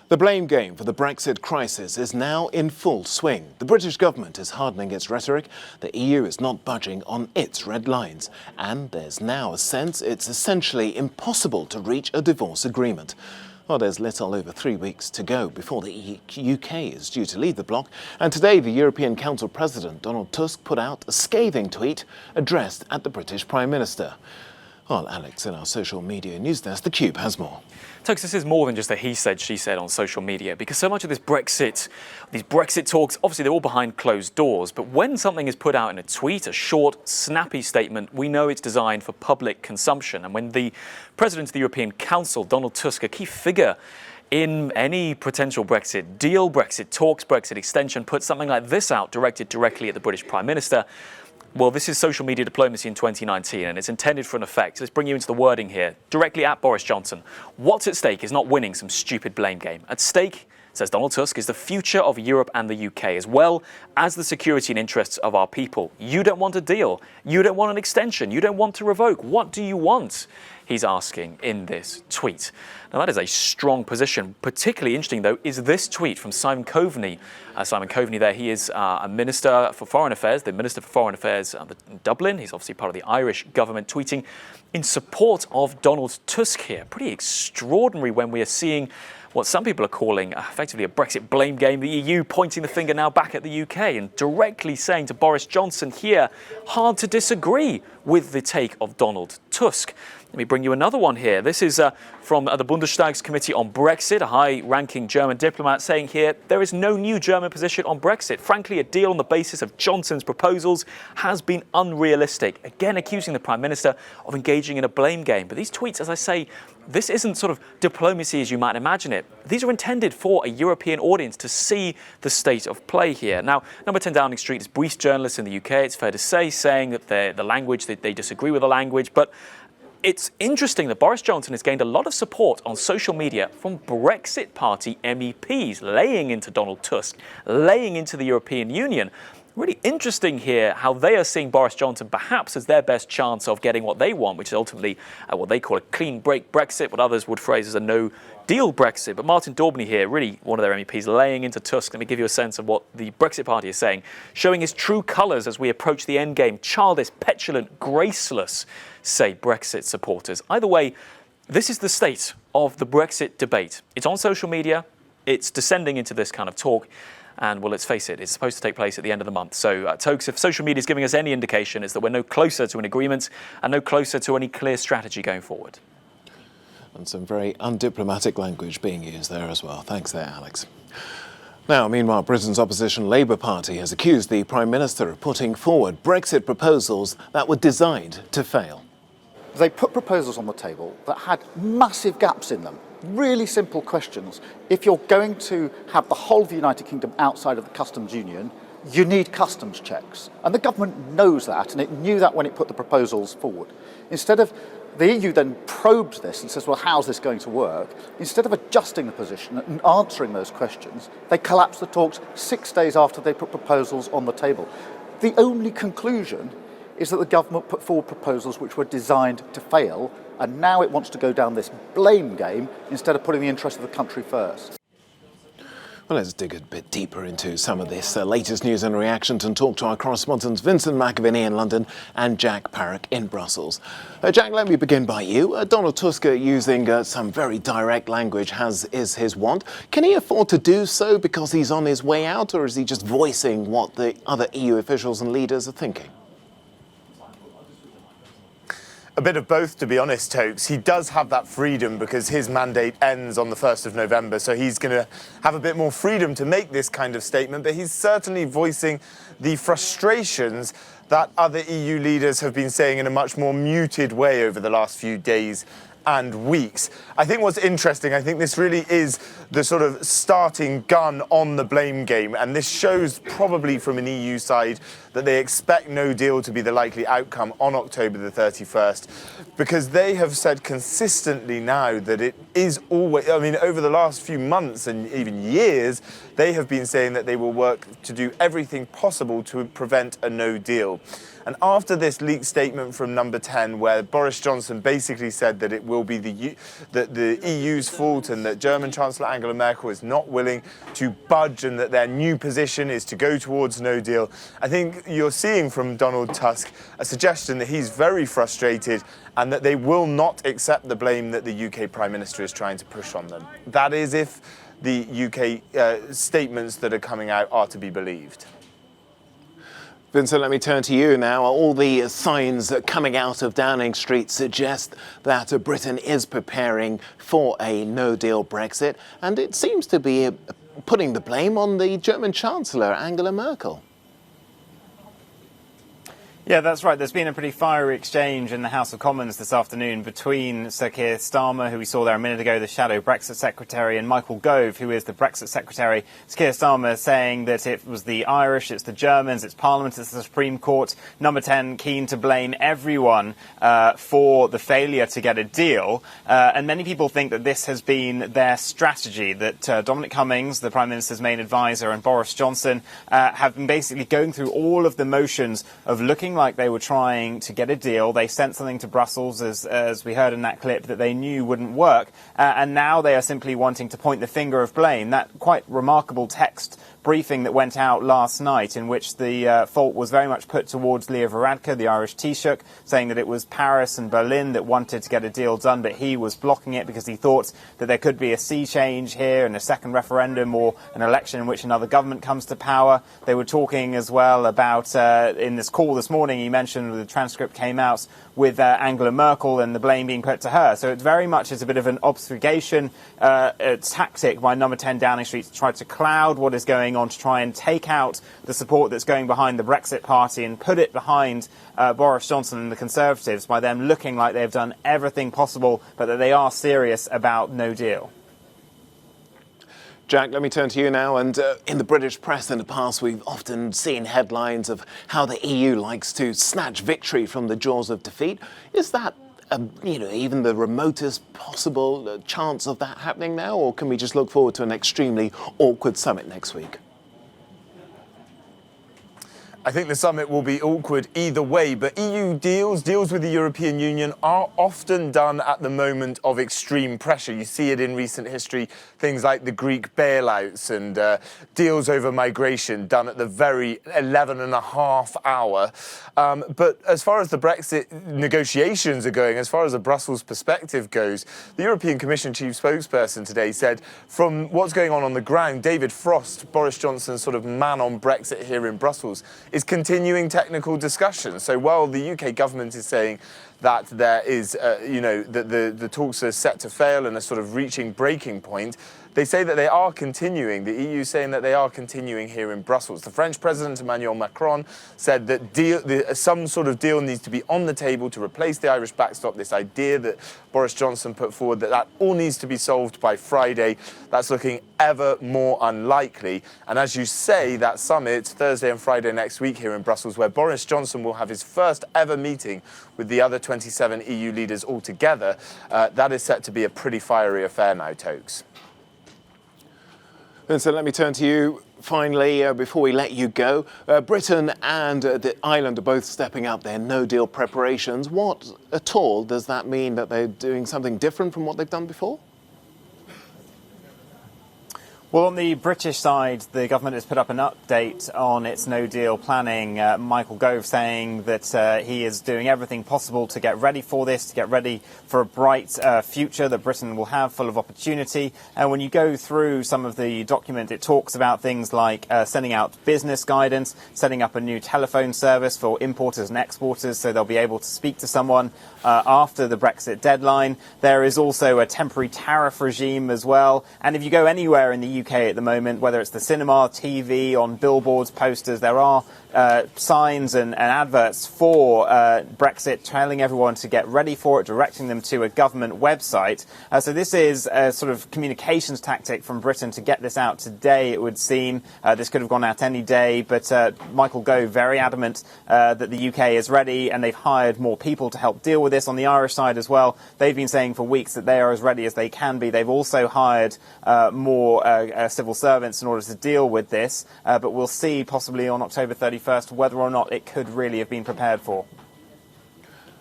The blame game for the Brexit crisis is now in full swing. The British government is hardening its rhetoric. The EU is not budging on its red lines. And there's now a sense it's essentially impossible to reach a divorce agreement. Well, there's little over 3 weeks to go before the UK is due to leave the bloc. And today, the European Council President Donald Tusk put out a scathing tweet addressed at the British Prime Minister. Well, Alex, in our social media news desk, The Cube has more. Tokes, this is more than just a he said, she said on social media, because so much of these Brexit talks, obviously they're all behind closed doors, but when something is put out in a tweet, a short, snappy statement, we know it's designed for public consumption. And when the President of the European Council, Donald Tusk, a key figure in any potential Brexit deal, Brexit talks, Brexit extension, puts something like this out directed directly at the British Prime Minister, well, this is social media diplomacy in 2019, and it's intended for an effect. Let's bring you into the wording here. Directly at Boris Johnson. What's at stake is not winning some stupid blame game. At stake, says Donald Tusk, is the future of Europe and the UK, as well as the security and interests of our people. You don't want a deal. You don't want an extension. You don't want to revoke. What do you want? He's asking in this tweet. Now, that is a strong position. Particularly interesting, though, is this tweet from Simon Coveney. Simon Coveney there, he is a Minister for Foreign Affairs, the Minister for Foreign Affairs in Dublin. He's obviously part of the Irish government, tweeting in support of Donald Tusk here. Pretty extraordinary when we are seeing what some people are calling effectively a Brexit blame game, the EU pointing the finger now back at the UK and directly saying to Boris Johnson here, hard to disagree with the take of Donald Tusk. Let me bring you another one here. This is from the Bundestag's Committee on Brexit, a high-ranking German diplomat saying here, there is no new German position on Brexit. Frankly, a deal on the basis of Johnson's proposals has been unrealistic. Again, accusing the Prime Minister of engaging in a blame game. But these tweets, as I say, this isn't sort of diplomacy as you might imagine it. These are intended for a European audience to see the state of play here. Now, number 10 Downing Street is briefed journalists in the UK, it's fair to say, saying that the language, that they disagree with the language, but it's interesting that Boris Johnson has gained a lot of support on social media from Brexit Party MEPs, laying into Donald Tusk, laying into the European Union. Really interesting here how they are seeing Boris Johnson perhaps as their best chance of getting what they want, which is ultimately what they call a clean break Brexit, what others would phrase as a no-deal Brexit. But Martin Daubney here, really one of their MEPs, laying into Tusk. Let me give you a sense of what the Brexit Party is saying, showing his true colours as we approach the end game. Childish, petulant, graceless, say Brexit supporters. Either way, this is the state of the Brexit debate. It's on social media. It's descending into this kind of talk. And, well, let's face it, it's supposed to take place at the end of the month. So, Tokes, if social media is giving us any indication, it's that we're no closer to an agreement and no closer to any clear strategy going forward. And some very undiplomatic language being used there as well. Thanks there, Alex. Now, meanwhile, Britain's opposition Labour Party has accused the Prime Minister of putting forward Brexit proposals that were designed to fail. They put proposals on the table that had massive gaps in them. Really simple questions. If you're going to have the whole of the United Kingdom outside of the customs union, you need customs checks. And the government knows that, and it knew that when it put the proposals forward. Instead of, the EU then probes this and says, well, how's this going to work? Instead of adjusting the position and answering those questions, they collapse the talks 6 days after they put proposals on the table. The only conclusion is that the government put forward proposals which were designed to fail, and now it wants to go down this blame game instead of putting the interest of the country first. Well, let's dig a bit deeper into some of this latest news and reaction and talk to our correspondents Vincent McAviney in London and Jack Parrock in Brussels. Jack, let me begin by you. Donald Tusk using some very direct language is his want. Can he afford to do so because he's on his way out, or is he just voicing what the other EU officials and leaders are thinking? A bit of both, to be honest, Tokes. He does have that freedom because his mandate ends on the 1st of November, so he's going to have a bit more freedom to make this kind of statement, but he's certainly voicing the frustrations that other EU leaders have been saying in a much more muted way over the last few days and weeks. I think what's interesting, I think this really is the sort of starting gun on the blame game, and this shows probably from an EU side that they expect no deal to be the likely outcome on October the 31st, because they have said consistently now that it is always, I mean, over the last few months and even years, they have been saying that they will work to do everything possible to prevent a no deal. And after this leaked statement from Number 10, where Boris Johnson basically said that it will be the EU's fault and that German Chancellor Angela Merkel is not willing to budge and that their new position is to go towards no deal, I think you're seeing from Donald Tusk a suggestion that he's very frustrated and that they will not accept the blame that the UK Prime Minister is trying to push on them. That is if the UK statements that are coming out are to be believed. Vincent, let me turn to you now. All the signs coming out of Downing Street suggest that Britain is preparing for a no-deal Brexit, and it seems to be putting the blame on the German Chancellor, Angela Merkel. Yeah, that's right. There's been a pretty fiery exchange in the House of Commons this afternoon between Sir Keir Starmer, who we saw there a minute ago, the shadow Brexit secretary, and Michael Gove, who is the Brexit secretary. Sir Keir Starmer saying that it was the Irish, it's the Germans, it's Parliament, it's the Supreme Court. Number 10 keen to blame everyone for the failure to get a deal. And many people think that this has been their strategy, that Dominic Cummings, the Prime Minister's main advisor, and Boris Johnson have been basically going through all of the motions of looking like they were trying to get a deal. They sent something to Brussels, as we heard in that clip, that they knew wouldn't work. And now they are simply wanting to point the finger of blame. That quite remarkable text briefing that went out last night, in which the fault was very much put towards Leo Varadkar, the Irish Taoiseach, saying that it was Paris and Berlin that wanted to get a deal done, but he was blocking it because he thought that there could be a sea change here and a second referendum or an election in which another government comes to power. They were talking as well about, in this call this morning, he mentioned, the transcript came out, with Angela Merkel and the blame being put to her. So it very much is a bit of an obfuscation tactic by Number 10 Downing Street to try to cloud what is going on, to try and take out the support that's going behind the Brexit Party and put it behind Boris Johnson and the Conservatives by them looking like they've done everything possible, but that they are serious about no deal. Jack, let me turn to you now. And in the British press in the past, we've often seen headlines of how the EU likes to snatch victory from the jaws of defeat. Is that, even the remotest possible chance of that happening now? Or can we just look forward to an extremely awkward summit next week? I think the summit will be awkward either way, but EU deals with the European Union are often done at the moment of extreme pressure. You see it in recent history, things like the Greek bailouts and deals over migration done at the very 11.5 hour. But as far as the Brexit negotiations are going, as far as the Brussels perspective goes, the European Commission chief spokesperson today said, from what's going on the ground, David Frost, Boris Johnson's sort of man on Brexit here in Brussels, is continuing technical discussions. So while the UK government is saying that there is, that the talks are set to fail and are sort of reaching breaking point, they say that they are continuing. The EU is saying that they are continuing here in Brussels. The French President Emmanuel Macron said that some sort of deal needs to be on the table to replace the Irish backstop. This idea that Boris Johnson put forward, that all needs to be solved by Friday, that's looking ever more unlikely. And as you say, that summit, Thursday and Friday next week here in Brussels, where Boris Johnson will have his first ever meeting with the other 27 EU leaders all together, that is set to be a pretty fiery affair now, Tokes. Vincent, let me turn to you finally before we let you go. Britain and the Ireland are both stepping up their no-deal preparations. What at all does that mean that they're doing something different from what they've done before? Well, on the British side, the government has put up an update on its no-deal planning. Michael Gove saying that he is doing everything possible to get ready for this, to get ready for a bright future that Britain will have, full of opportunity. And when you go through some of the document, it talks about things like sending out business guidance, setting up a new telephone service for importers and exporters so they'll be able to speak to someone after the Brexit deadline. There is also a temporary tariff regime as well. And if you go anywhere in the the UK at the moment, whether it's the cinema, TV, on billboards, posters, there are signs and adverts for Brexit, telling everyone to get ready for it, directing them to a government website. So this is a sort of communications tactic from Britain to get this out today, it would seem. This could have gone out any day, but Michael Gove very adamant that the UK is ready, and they've hired more people to help deal with this. On the Irish side as well, they've been saying for weeks that they are as ready as they can be. They've also hired more civil servants in order to deal with this, but we'll see possibly on October 31st whether or not it could really have been prepared for.